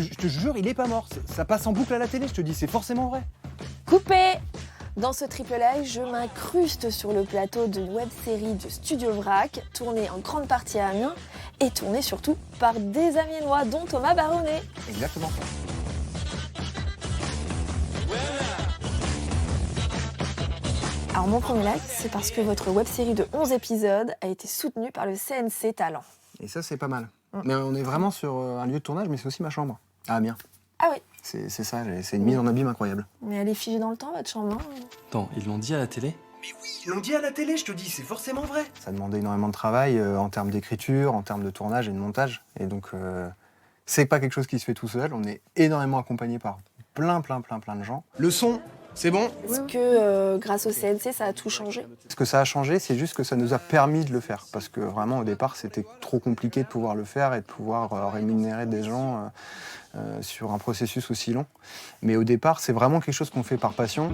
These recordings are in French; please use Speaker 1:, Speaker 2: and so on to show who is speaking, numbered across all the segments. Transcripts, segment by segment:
Speaker 1: te jure, il est pas mort. Ça passe en boucle à la télé, je te dis, c'est forcément vrai.
Speaker 2: Coupé! Dans ce triple live, je m'incruste sur le plateau d'une web-série de Studio Vrac, tournée en grande partie à Amiens, et tournée surtout par des Amiénois, dont Thomas Baronnet.
Speaker 1: Exactement.
Speaker 2: Alors mon premier like, c'est parce que votre web-série de 11 épisodes a été soutenue par le CNC Talent.
Speaker 1: Et ça, c'est pas mal. Mais on est vraiment sur un lieu de tournage, mais c'est aussi ma chambre, à Amiens.
Speaker 2: Ah oui,
Speaker 1: C'est ça, c'est une mise en abîme incroyable.
Speaker 2: mais elle est figée dans le temps, votre chambre, non?
Speaker 3: Attends, ils l'ont dit à la télé?
Speaker 1: Mais oui, ils l'ont dit à la télé, je te dis, c'est forcément vrai. Ça demandait énormément de travail en termes d'écriture, en termes de tournage et de montage. Et donc, c'est pas quelque chose qui se fait tout seul. On est énormément accompagné par plein de gens. Le son, c'est bon.
Speaker 2: Est-ce que grâce au CNC, ça a tout changé?
Speaker 1: Ce que ça a changé, c'est juste que ça nous a permis de le faire. Parce que vraiment, au départ, c'était trop compliqué de pouvoir le faire et de pouvoir rémunérer des gens sur un processus aussi long. Mais au départ, c'est vraiment quelque chose qu'on fait par passion.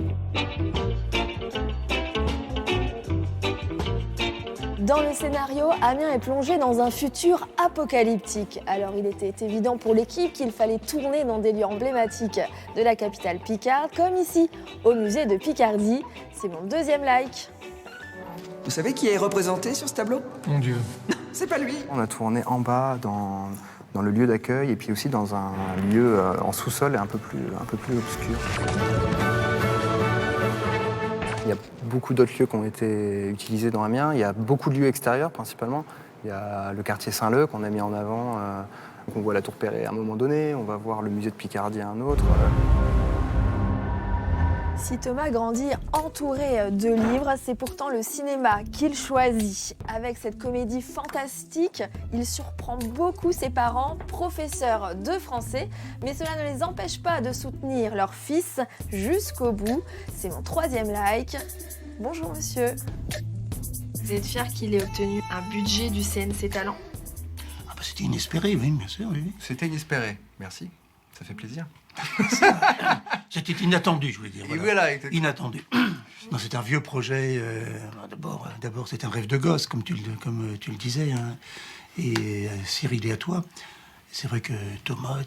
Speaker 2: Dans le scénario, Amiens est plongé dans un futur apocalyptique. Alors il était évident pour l'équipe qu'il fallait tourner dans des lieux emblématiques de la capitale picarde, comme ici, au musée de Picardie. C'est mon deuxième like.
Speaker 4: Vous savez qui est représenté sur ce tableau?
Speaker 5: Mon Dieu.
Speaker 4: C'est pas lui.
Speaker 1: On a tourné en bas, dans le lieu d'accueil, et puis aussi dans un lieu en sous-sol et un peu plus obscur. Il y a beaucoup d'autres lieux qui ont été utilisés dans Amiens. Il y a beaucoup de lieux extérieurs, principalement. Il y a le quartier Saint-Leu qu'on a mis en avant. Donc on voit la Tour Perret à un moment donné. On va voir le musée de Picardie à un autre.
Speaker 2: Si Thomas grandit entouré de livres, c'est pourtant le cinéma qu'il choisit. Avec cette comédie fantastique, il surprend beaucoup ses parents, professeurs de français, mais cela ne les empêche pas de soutenir leur fils jusqu'au bout. C'est mon troisième like. Bonjour monsieur. Vous êtes fier qu'il ait obtenu un budget du CNC Talent?
Speaker 6: Ah bah c'était inespéré, oui, bien sûr, oui.
Speaker 1: C'était inespéré. Merci, ça fait plaisir.
Speaker 6: C'était inattendu, je voulais dire.
Speaker 1: Et voilà, exactement.
Speaker 6: Inattendu. Non, c'est un vieux projet. D'abord, c'est un rêve de gosse, comme tu le disais. Hein. Et Cyril et à toi. C'est vrai que Thomas,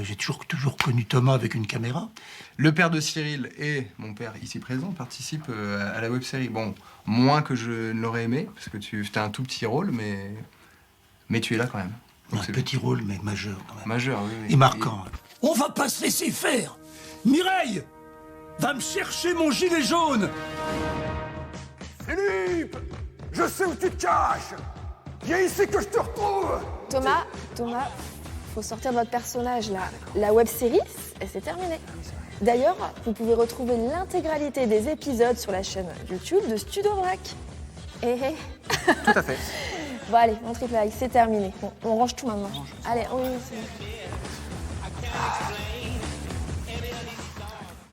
Speaker 6: j'ai toujours connu Thomas avec une caméra.
Speaker 1: Le père de Cyril et mon père ici présent participent à la web-série. Bon, moins que je ne l'aurais aimé, parce que tu as un tout petit rôle, mais tu es là quand même.
Speaker 6: Donc un petit rôle, mais majeur quand même.
Speaker 1: Majeur, oui.
Speaker 6: Et marquant. On va pas se laisser faire. Mireille, va me chercher mon gilet jaune.
Speaker 7: Philippe, je sais où tu te caches. Viens ici que je te retrouve.
Speaker 2: Thomas, faut sortir de votre personnage là. La web-série, elle s'est terminée. D'ailleurs, vous pouvez retrouver l'intégralité des épisodes sur la chaîne YouTube de Studio Vrac.
Speaker 1: Tout à fait.
Speaker 2: Bon allez, mon triple like, c'est terminé. Bon, on range tout maintenant. Allez, oui, c'est bon.